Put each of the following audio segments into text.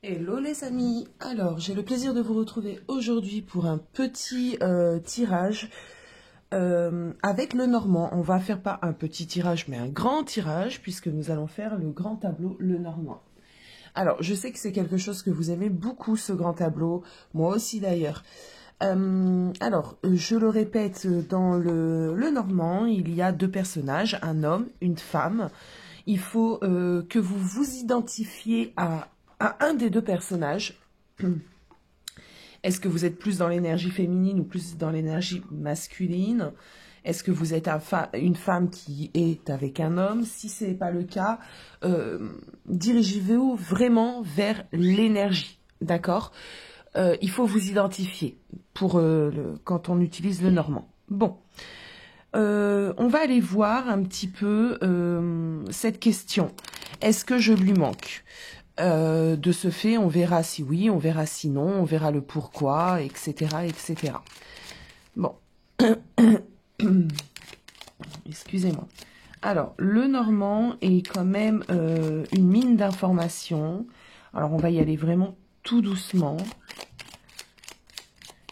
Hello les amis, alors j'ai le plaisir de vous retrouver aujourd'hui pour un petit tirage avec le Normand. On va faire pas un petit tirage mais un grand tirage puisque nous allons faire le grand tableau le Normand. Alors je sais que c'est quelque chose que vous aimez beaucoup ce grand tableau, moi aussi d'ailleurs. Alors je le répète, dans le Normand il y a deux personnages, un homme, une femme. Il faut que vous vous identifiez à un des deux personnages. Est-ce que vous êtes plus dans l'énergie féminine ou plus dans l'énergie masculine? Est-ce que vous êtes une femme qui est avec un homme? Si ce n'est pas le cas, dirigez-vous vraiment vers l'énergie, d'accord? Il faut vous identifier pour quand on utilise le Normand. Bon, on va aller voir un petit peu cette question. Est-ce que je lui manque? De ce fait, on verra si oui, on verra si non, on verra le pourquoi, etc., etc. Bon. Excusez-moi. Alors, le Normand est quand même une mine d'informations. Alors, on va y aller vraiment tout doucement.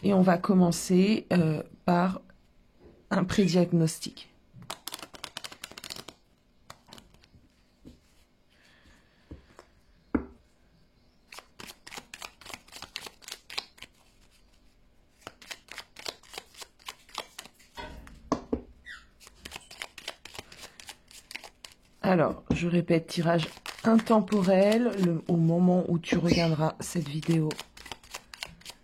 Et on va commencer par un prédiagnostic. Alors, je répète, tirage intemporel. Au moment où tu regarderas cette vidéo,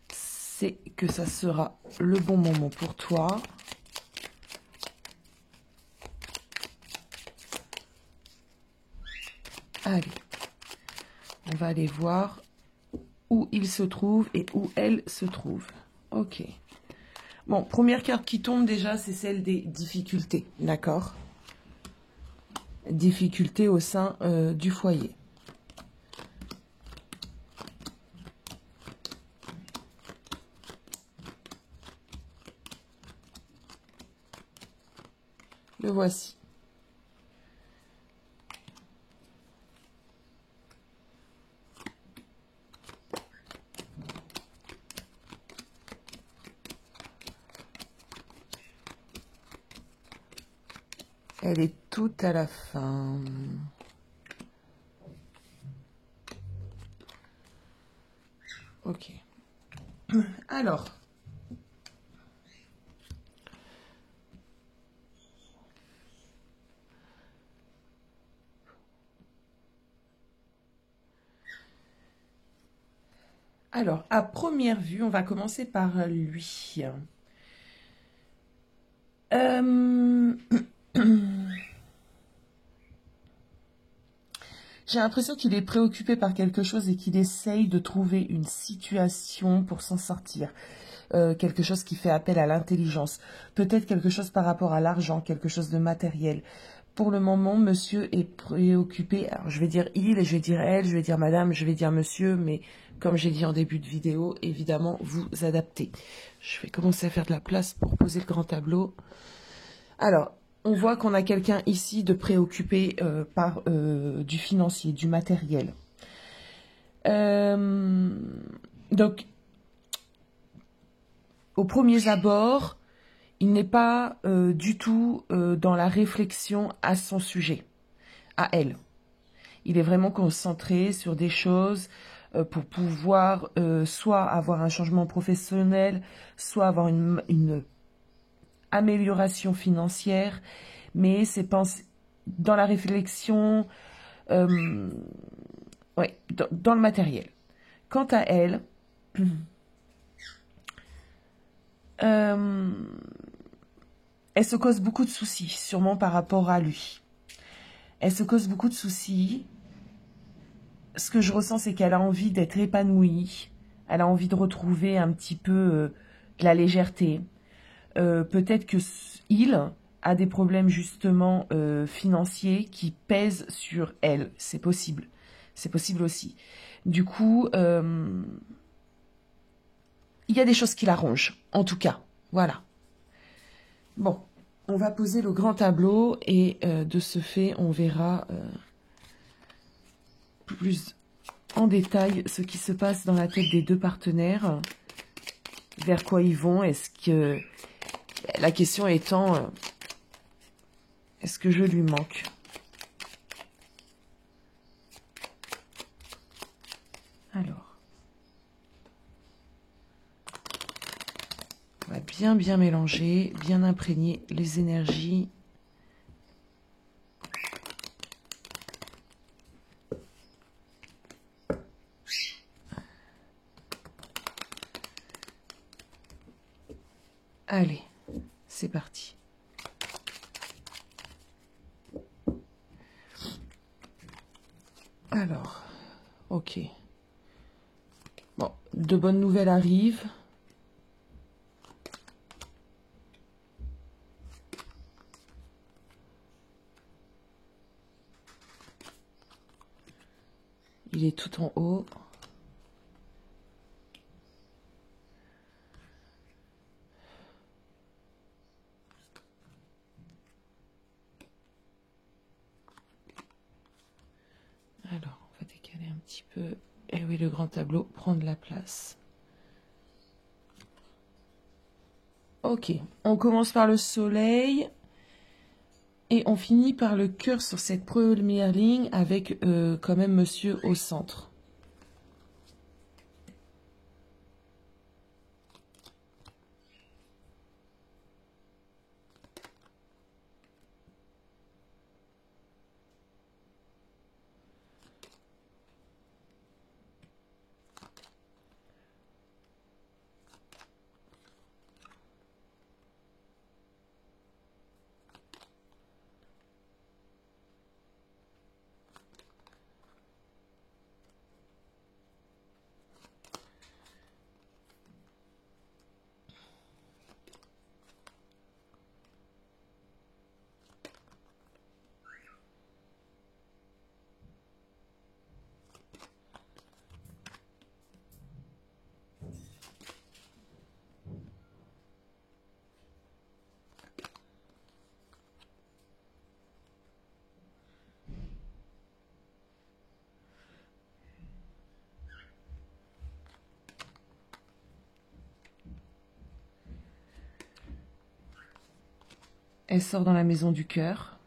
c'est que ça sera le bon moment pour toi. Allez, on va aller voir où il se trouve et où elle se trouve. Ok. Bon, première carte qui tombe déjà, c'est celle des difficultés, d'accord? Difficultés au sein du foyer. Le voici. Elle est tout à la fin. Ok. Alors. Alors, à première vue, on va commencer par lui. J'ai l'impression qu'il est préoccupé par quelque chose et qu'il essaye de trouver une situation pour s'en sortir. Quelque chose qui fait appel à l'intelligence. Peut-être quelque chose par rapport à l'argent, quelque chose de matériel. Pour le moment, monsieur est préoccupé. Alors, je vais dire il, je vais dire elle, je vais dire madame, je vais dire monsieur, mais comme j'ai dit en début de vidéo, évidemment, vous adaptez. Je vais commencer à faire de la place pour poser le grand tableau. Alors, on voit qu'on a quelqu'un ici de préoccupé par du financier, du matériel. Donc, au premier abord, il n'est pas du tout dans la réflexion à son sujet, à elle. Il est vraiment concentré sur des choses pour pouvoir soit avoir un changement professionnel, soit avoir une amélioration financière, mais c'est dans la réflexion, ouais, dans le matériel. Quant à elle, elle se cause beaucoup de soucis, sûrement par rapport à lui. Elle se cause beaucoup de soucis. Ce que je ressens, c'est qu'elle a envie d'être épanouie. Elle a envie de retrouver un petit peu de la légèreté. Peut-être que il a des problèmes justement financiers qui pèsent sur elle. C'est possible. C'est possible aussi. Du coup, il y a des choses qui l'arrangent. En tout cas, voilà. Bon, on va poser le grand tableau et de ce fait, on verra plus en détail ce qui se passe dans la tête des deux partenaires, vers quoi ils vont. Est-ce que... La question étant, est-ce que je lui manque? Alors, on va bien mélanger, bien imprégner les énergies. Allez, c'est parti. Alors, ok. Bon, de bonnes nouvelles arrivent. Il est tout en haut. Alors, on va décaler un petit peu. Et oui, le grand tableau prend de la place. Ok, on commence par le soleil. Et on finit par le cœur sur cette première ligne avec quand même monsieur au centre. Elle sort dans la maison du cœur.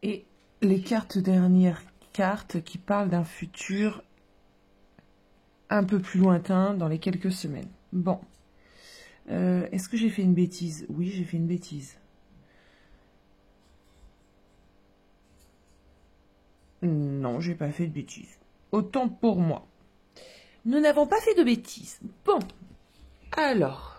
Et les dernières cartes qui parlent d'un futur un peu plus lointain dans les quelques semaines. Bon. Est-ce que j'ai fait une bêtise? Oui, j'ai fait une bêtise. Non, j'ai pas fait de bêtise. Autant pour moi. Nous n'avons pas fait de bêtises. Bon. Alors,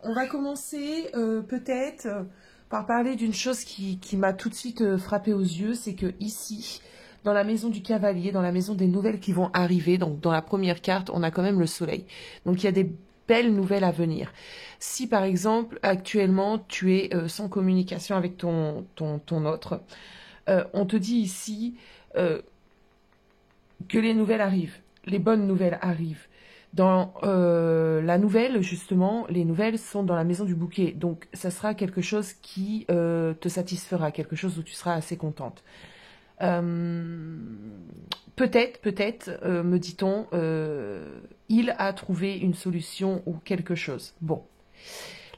on va commencer peut-être par parler d'une chose qui m'a tout de suite frappé aux yeux. C'est que ici, dans la maison du cavalier, dans la maison des nouvelles qui vont arriver, donc dans la première carte, on a quand même le soleil. Donc il y a des belles nouvelles à venir. Si par exemple, actuellement, tu es sans communication avec ton autre, on te dit ici que les nouvelles arrivent, les bonnes nouvelles arrivent. Dans la nouvelle, justement, les nouvelles sont dans la maison du bouquet. Donc, ça sera quelque chose qui te satisfera, quelque chose où tu seras assez contente. Peut-être, me dit-on, il a trouvé une solution ou quelque chose. Bon.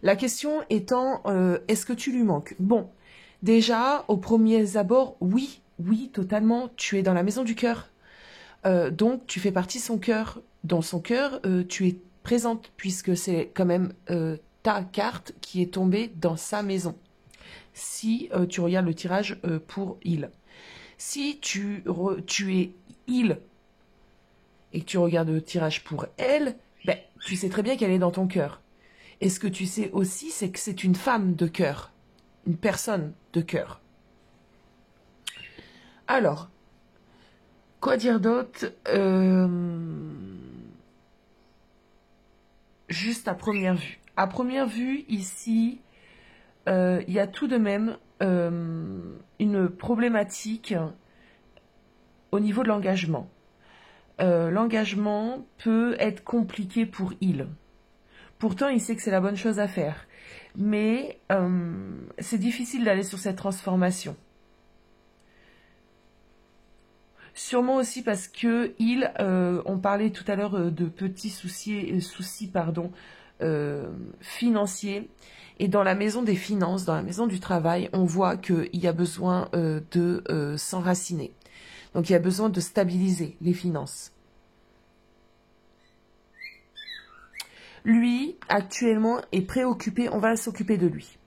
La question étant, est-ce que tu lui manques? Bon, déjà, aux premiers abords, oui, totalement, tu es dans la maison du cœur. Donc, tu fais partie de son cœur. Dans son cœur, tu es présente, puisque c'est quand même ta carte qui est tombée dans sa maison. Si tu regardes le tirage pour il. Si tu es il et que tu regardes le tirage pour elle, ben, tu sais très bien qu'elle est dans ton cœur. Et ce que tu sais aussi, c'est que c'est une femme de cœur. Une personne de cœur. Alors, Quoi dire d'autre? Juste à première vue. À première vue, ici, il y a tout de même une problématique au niveau de l'engagement. L'engagement peut être compliqué pour il. Pourtant, il sait que c'est la bonne chose à faire. Mais c'est difficile d'aller sur cette transformation. Sûrement aussi parce que on parlait tout à l'heure de petits soucis financiers. Et dans la maison des finances, dans la maison du travail, on voit qu'il y a besoin de s'enraciner. Donc il y a besoin de stabiliser les finances. Lui, actuellement, est préoccupé, on va s'occuper de lui.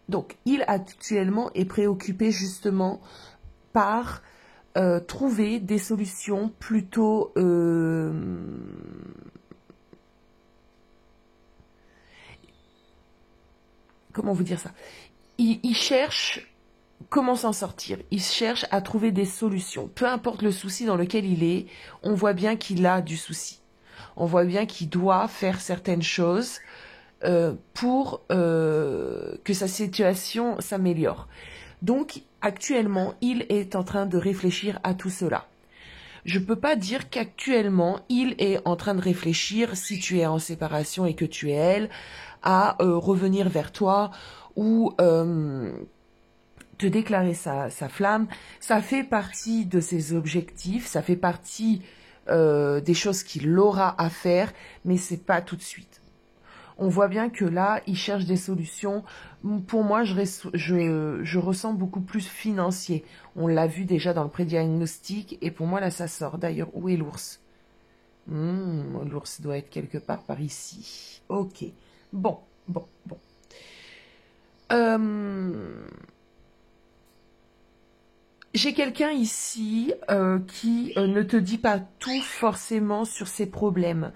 Donc, il, actuellement, est préoccupé justement par trouver des solutions plutôt... comment vous dire ça? Il cherche comment s'en sortir. Il cherche à trouver des solutions. Peu importe le souci dans lequel il est, on voit bien qu'il a du souci. On voit bien qu'il doit faire certaines choses pour que sa situation s'améliore. Donc, actuellement, il est en train de réfléchir à tout cela. Je ne peux pas dire qu'actuellement, il est en train de réfléchir, si tu es en séparation et que tu es elle, à revenir vers toi ou te déclarer sa flamme. Ça fait partie de ses objectifs, ça fait partie des choses qu'il aura à faire, mais c'est pas tout de suite. On voit bien que là, il cherche des solutions. Pour moi, je ressens beaucoup plus financier. On l'a vu déjà dans le prédiagnostic, et pour moi, là, ça sort. D'ailleurs, où est l'ours? L'ours doit être quelque part par ici. Ok. Bon. J'ai quelqu'un ici qui ne te dit pas tout forcément sur ses problèmes.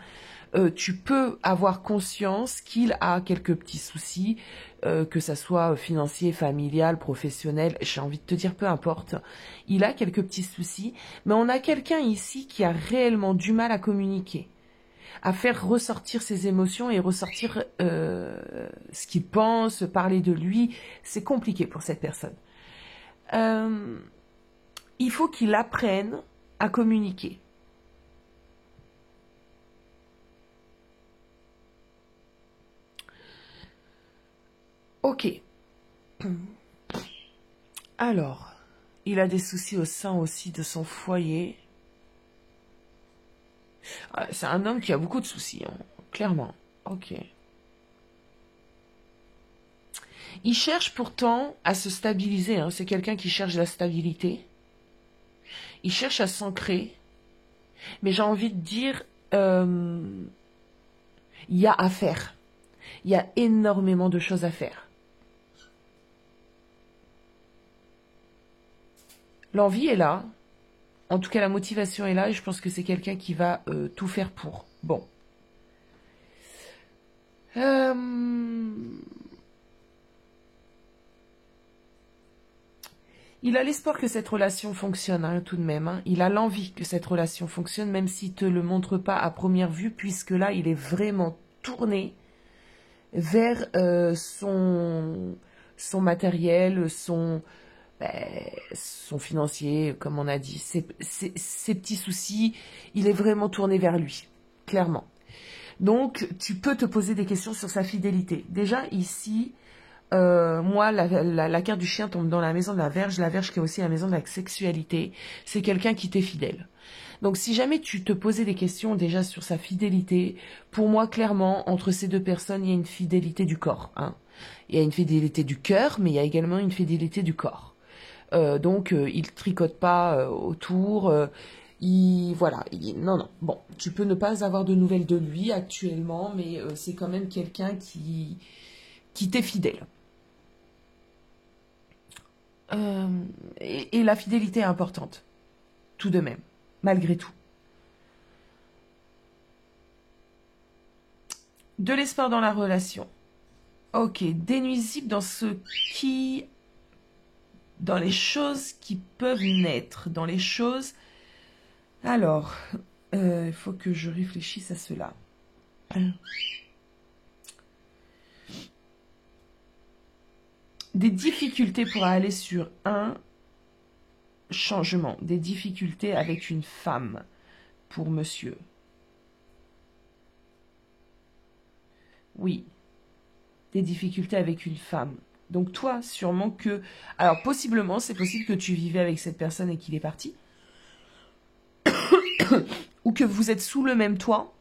Tu peux avoir conscience qu'il a quelques petits soucis, que ça soit financier, familial, professionnel, j'ai envie de te dire peu importe. Il a quelques petits soucis, mais on a quelqu'un ici qui a réellement du mal à communiquer, à faire ressortir ses émotions et ressortir ce qu'il pense, parler de lui. C'est compliqué pour cette personne. Il faut qu'il apprenne à communiquer. Ok. Alors, il a des soucis au sein aussi de son foyer. C'est un homme qui a beaucoup de soucis, hein, clairement. Ok. Il cherche pourtant à se stabiliser. Hein. C'est quelqu'un qui cherche la stabilité. Il cherche à s'ancrer. Mais j'ai envie de dire, il y a à faire. Il y a énormément de choses à faire. L'envie est là. En tout cas, la motivation est là. Et je pense que c'est quelqu'un qui va tout faire pour. Bon. Il a l'espoir que cette relation fonctionne, hein, tout de même. Hein. Il a l'envie que cette relation fonctionne, même s'il ne te le montre pas à première vue, puisque là, il est vraiment tourné vers son matériel, son financier, comme on a dit, ses petits soucis. Il est vraiment tourné vers lui, clairement. Donc, tu peux te poser des questions sur sa fidélité. Déjà, ici... moi, la carte du chien tombe dans la maison de la Vierge qui est aussi la maison de la sexualité. C'est quelqu'un qui t'est fidèle. Donc, si jamais tu te posais des questions déjà sur sa fidélité, pour moi, clairement, entre ces deux personnes, il y a une fidélité du corps. Hein. Il y a une fidélité du cœur, mais il y a également une fidélité du corps. Donc, il tricote pas autour. Non. Bon, tu peux ne pas avoir de nouvelles de lui actuellement, mais c'est quand même quelqu'un qui t'est fidèle. Et la fidélité est importante, tout de même, malgré tout. De l'espoir dans la relation. Ok, dénuisible dans les choses qui peuvent naître, dans les choses... Alors, il faut que je réfléchisse à cela. Des difficultés pour aller sur un changement. Des difficultés avec une femme pour monsieur. Oui. Des difficultés avec une femme. Donc toi, sûrement que... Alors, possiblement, c'est possible que tu vivais avec cette personne et qu'il est parti. Ou que vous êtes sous le même toit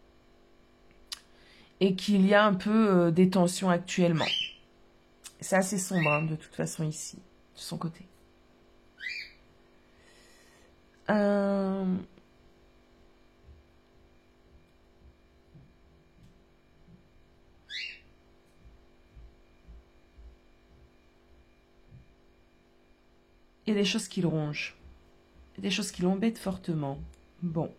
et qu'il y a un peu des tensions actuellement. C'est assez sombre, hein, de toute façon, ici, de son côté. Il y a des choses qui le rongent. Il y a des choses qui l'embêtent fortement. Bon.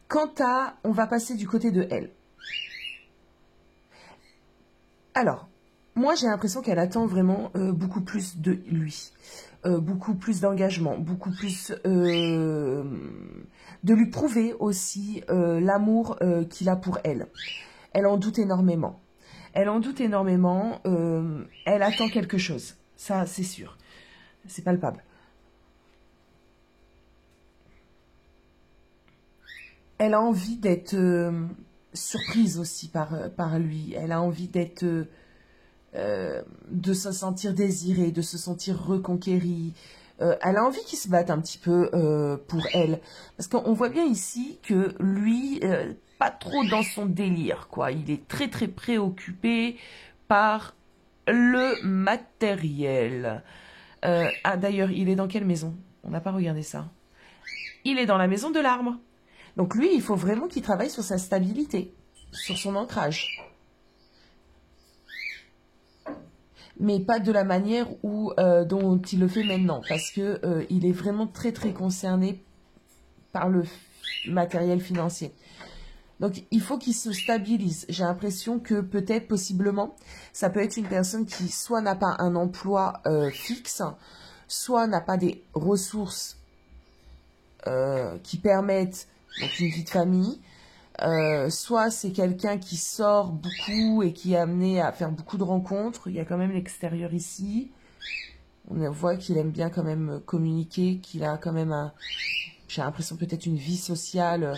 Quant à... On va passer du côté de elle. Alors, moi j'ai l'impression qu'elle attend vraiment beaucoup plus de lui. Beaucoup plus d'engagement. Beaucoup plus de lui prouver aussi l'amour qu'il a pour elle. Elle en doute énormément. Elle en doute énormément. Elle attend quelque chose. Ça, c'est sûr. C'est palpable. Elle a envie d'être surprise aussi par lui. Elle a envie d'être... de se sentir désirée, de se sentir reconquérie. Elle a envie qu'il se batte un petit peu pour elle. Parce qu'on voit bien ici que lui, pas trop dans son délire, quoi. Il est très très préoccupé par le matériel. Ah d'ailleurs, il est dans quelle maison? On n'a pas regardé ça. Il est dans la maison de l'arbre. Donc lui, il faut vraiment qu'il travaille sur sa stabilité, sur son ancrage. Mais pas de la manière dont il le fait maintenant, parce que il est vraiment très très concerné par le matériel financier. Donc il faut qu'il se stabilise. J'ai l'impression que peut-être, possiblement, ça peut être une personne qui soit n'a pas un emploi fixe, soit n'a pas des ressources qui permettent donc une vie de famille, soit c'est quelqu'un qui sort beaucoup et qui est amené à faire beaucoup de rencontres. Il y a quand même l'extérieur ici. On voit qu'il aime bien quand même communiquer, qu'il a quand même j'ai l'impression peut-être une vie sociale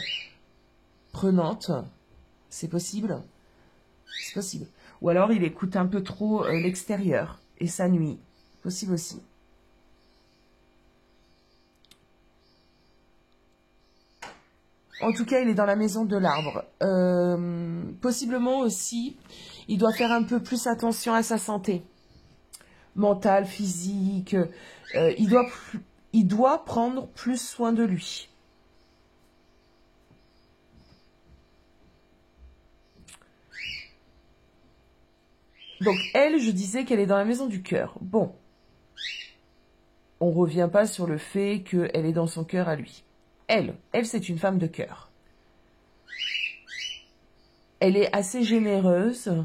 prenante. C'est possible. C'est possible. Ou alors il écoute un peu trop l'extérieur et ça nuit. Possible aussi. En tout cas, il est dans la maison de l'arbre. Possiblement aussi, il doit faire un peu plus attention à sa santé. Mentale, physique. Il doit prendre plus soin de lui. Donc, elle, je disais qu'elle est dans la maison du cœur. Bon. On revient pas sur le fait qu'elle est dans son cœur à lui. Elle, c'est une femme de cœur. Elle est assez généreuse.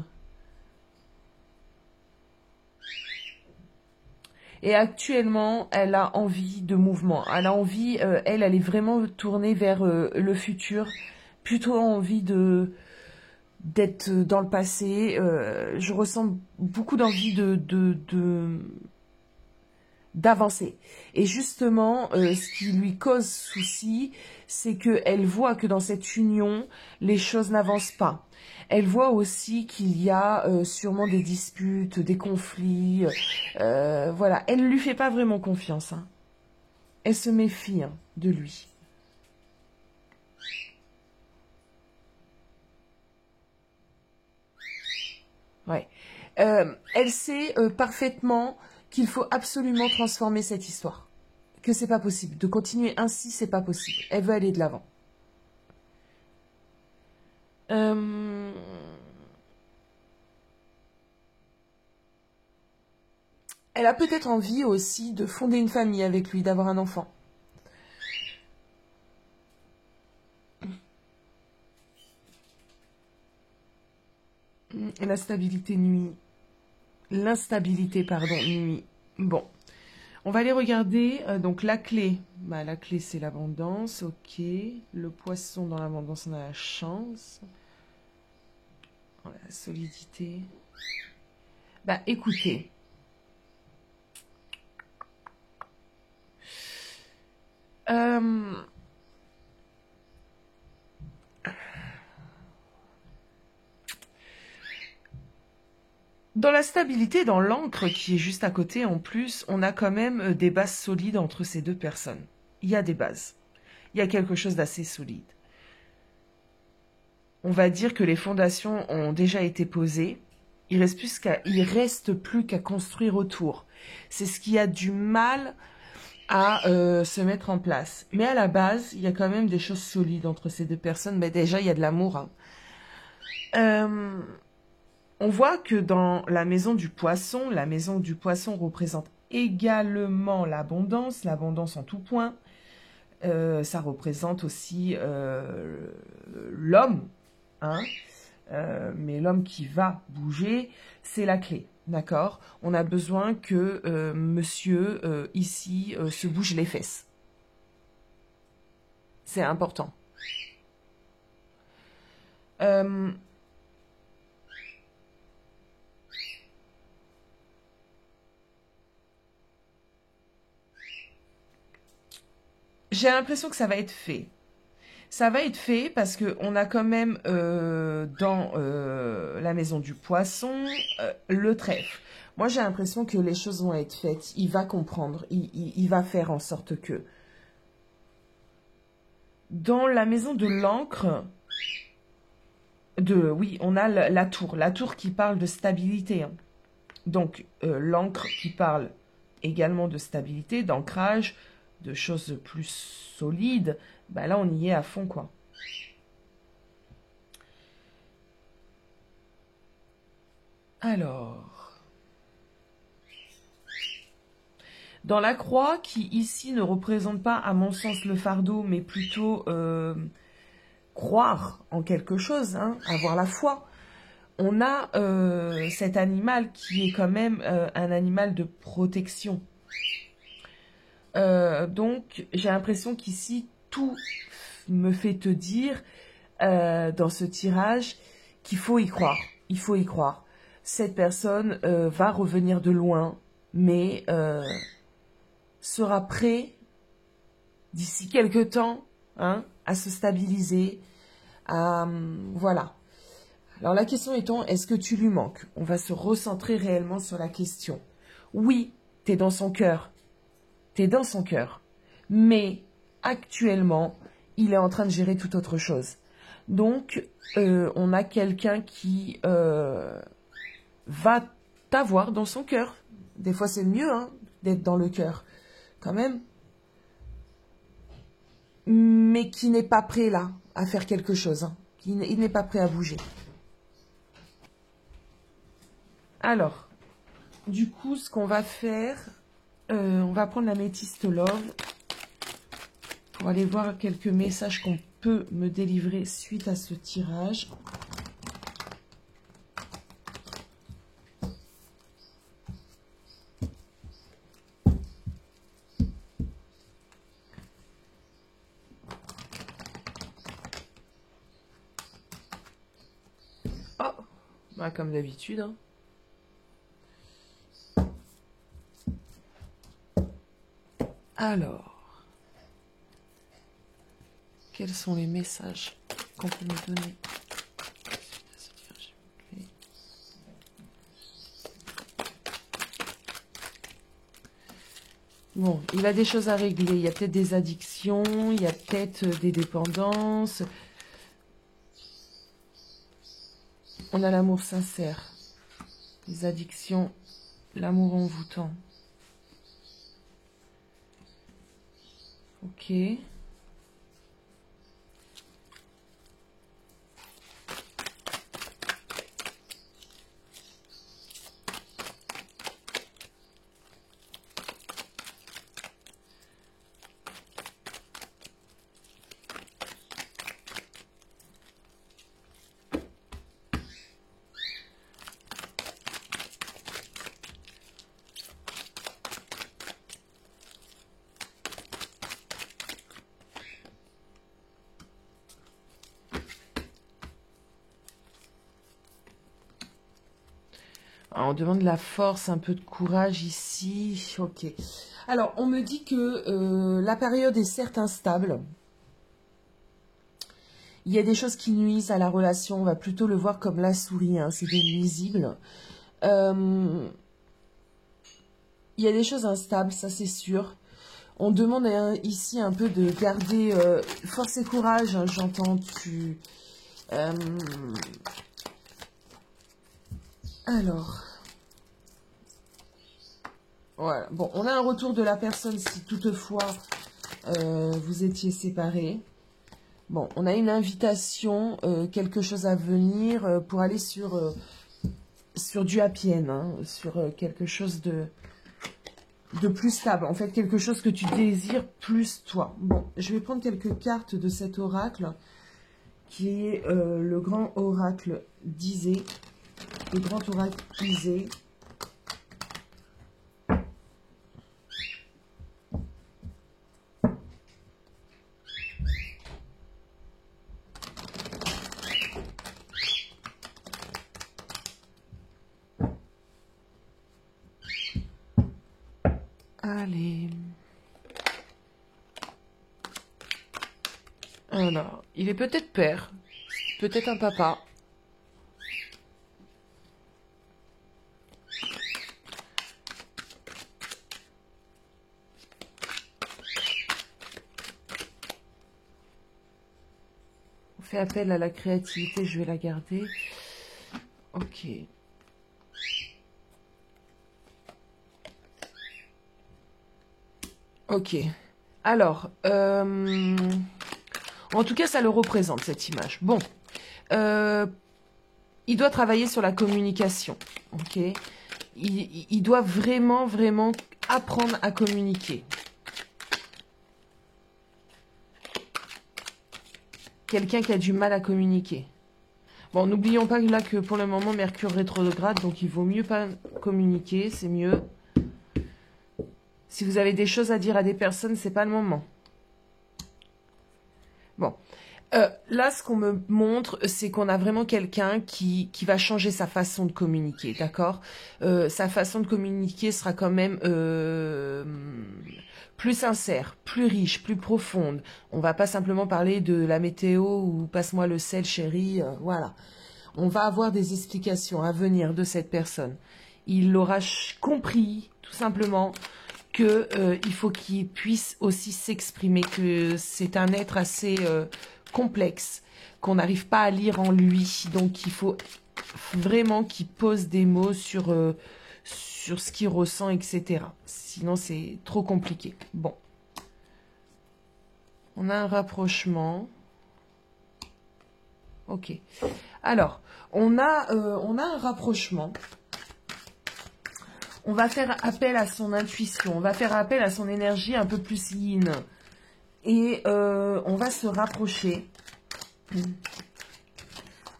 Et actuellement, elle a envie de mouvement. Elle a envie, elle est vraiment tournée vers le futur. Plutôt envie d'être dans le passé. Je ressens beaucoup d'envie d'avancer. Et justement, ce qui lui cause souci, c'est qu'elle voit que dans cette union, les choses n'avancent pas. Elle voit aussi qu'il y a sûrement des disputes, des conflits. Voilà, elle ne lui fait pas vraiment confiance. Hein. Elle se méfie de lui. Ouais. Elle sait parfaitement qu'il faut absolument transformer cette histoire. Que c'est pas possible. De continuer ainsi, c'est pas possible. Elle veut aller de l'avant. Elle a peut-être envie aussi de fonder une famille avec lui, d'avoir un enfant. Et la stabilité nuit. L'instabilité, pardon, nuit. Bon. On va aller regarder, donc la clé. Bah, la clé, c'est l'abondance, ok. Le poisson dans l'abondance, on a la chance. La solidité. Bah, écoutez. Dans la stabilité, dans l'encre qui est juste à côté, en plus, on a quand même des bases solides entre ces deux personnes. Il y a des bases. Il y a quelque chose d'assez solide. On va dire que les fondations ont déjà été posées. Il reste plus qu'à construire autour. C'est ce qui a du mal à se mettre en place. Mais à la base, il y a quand même des choses solides entre ces deux personnes. Mais déjà, il y a de l'amour. Hein. On voit que dans la maison du poisson représente également l'abondance en tout point. Ça représente aussi l'homme, hein, mais l'homme qui va bouger, c'est la clé, d'accord? On a besoin que monsieur, ici, se bouge les fesses. C'est important. J'ai l'impression que ça va être fait. Ça va être fait parce qu'on a quand même dans la maison du poisson le trèfle. Moi, j'ai l'impression que les choses vont être faites. Il va comprendre. Il va faire en sorte que... Dans la maison de l'encre, oui, on a la tour. La tour qui parle de stabilité. Hein. Donc, l'encre qui parle également de stabilité, d'ancrage, de choses plus solides, bah là on y est à fond quoi. Alors, dans la croix qui ici ne représente pas à mon sens le fardeau mais plutôt croire en quelque chose, hein, avoir la foi, on a cet animal qui est quand même un animal de protection. Donc, j'ai l'impression qu'ici, tout me fait te dire, dans ce tirage, qu'il faut y croire. Il faut y croire. Cette personne va revenir de loin, mais sera prêt, d'ici quelques temps, hein, à se stabiliser. Voilà. Alors, la question étant, est-ce que tu lui manques? On va se recentrer réellement sur la question. Oui, t'es dans son cœur. T'es dans son cœur. Mais actuellement, il est en train de gérer toute autre chose. Donc, on a quelqu'un qui va t'avoir dans son cœur. Des fois, c'est mieux hein, d'être dans le cœur, quand même. Mais qui n'est pas prêt, là, à faire quelque chose. Hein. Il n'est pas prêt à bouger. Alors, du coup, ce qu'on va faire... on va prendre la métiste love pour aller voir quelques messages qu'on peut me délivrer suite à ce tirage. Oh, bah, comme d'habitude. Hein. Alors, quels sont les messages qu'on peut me donner? Bon, il a des choses à régler. Il y a peut-être des addictions, il y a peut-être des dépendances. On a l'amour sincère, les addictions, l'amour envoûtant. Ok. On demande de la force, un peu de courage ici. Ok. Alors, on me dit que la période est certes instable. Il y a des choses qui nuisent à la relation. On va plutôt le voir comme la souris. Hein, c'est des nuisibles. Il y a des choses instables, ça c'est sûr. On demande ici un peu de garder force et courage. Hein, j'entends tu... alors... Voilà. Bon, on a un retour de la personne si toutefois vous étiez séparés. Bon, on a une invitation, quelque chose à venir pour aller sur du happy end, hein, sur quelque chose de plus stable. En fait, quelque chose que tu désires plus toi. Bon, je vais prendre quelques cartes de cet oracle qui est le grand oracle d'Isée. Le grand oracle d'Isée. Allez. Alors, il est peut-être père, peut-être un papa. On fait appel à la créativité, je vais la garder. Ok. Ok. Alors, en tout cas, ça le représente, cette image. Bon. Il doit travailler sur la communication. Ok. Il doit vraiment, vraiment apprendre à communiquer. Quelqu'un qui a du mal à communiquer. Bon, n'oublions pas là que pour le moment, Mercure rétrograde, donc il vaut mieux pas communiquer, c'est mieux. Si vous avez des choses à dire à des personnes, c'est pas le moment. Bon. Là, ce qu'on me montre, c'est qu'on a vraiment quelqu'un qui va changer sa façon de communiquer, d'accord? Sa façon de communiquer sera quand même plus sincère, plus riche, plus profonde. On va pas simplement parler de la météo ou passe-moi le sel, chérie, voilà. On va avoir des explications à venir de cette personne. Il aura compris, tout simplement, que il faut qu'il puisse aussi s'exprimer, que c'est un être assez complexe, qu'on n'arrive pas à lire en lui. Donc, il faut vraiment qu'il pose des mots sur ce qu'il ressent, etc. Sinon, c'est trop compliqué. Bon. On a un rapprochement. Ok. Alors, on a un rapprochement. On va faire appel à son intuition. On va faire appel à son énergie un peu plus yin. Et on va se rapprocher.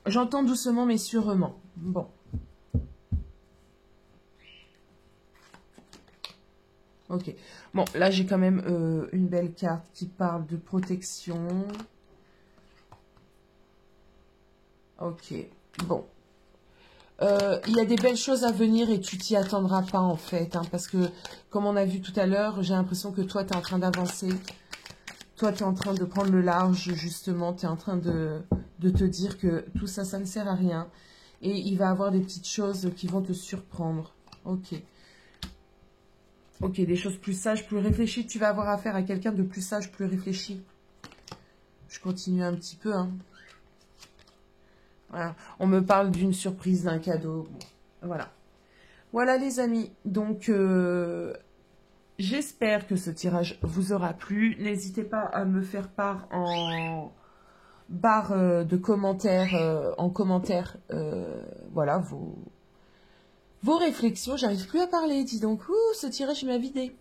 J'entends doucement mais sûrement. Bon. Ok. Bon, là j'ai quand même une belle carte qui parle de protection. Ok. Bon. Il y a des belles choses à venir et tu t'y attendras pas en fait. Hein, parce que, comme on a vu tout à l'heure, j'ai l'impression que toi, tu es en train d'avancer. Toi, tu es en train de prendre le large, justement. Tu es en train de te dire que tout ça, ça ne sert à rien. Et il va y avoir des petites choses qui vont te surprendre. Ok. Ok, des choses plus sages, plus réfléchies. Tu vas avoir affaire à quelqu'un de plus sage, plus réfléchi. Je continue un petit peu, hein. Voilà. On me parle d'une surprise, d'un cadeau. Bon, voilà. Voilà les amis. Donc, j'espère que ce tirage vous aura plu. N'hésitez pas à me faire part en barre de commentaires, voilà, vos réflexions. J'arrive plus à parler, dis donc. Ouh, ce tirage m'a vidé.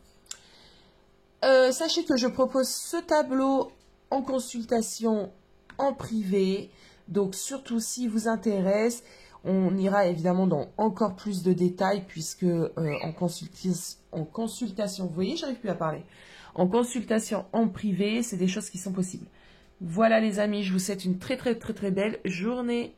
Sachez que je propose ce tableau en consultation en privé. Donc, surtout si vous intéresse, on ira évidemment dans encore plus de détails puisque en consultation, vous voyez, j'arrive plus à parler. En consultation en privé, c'est des choses qui sont possibles. Voilà les amis, je vous souhaite une très très très très belle journée.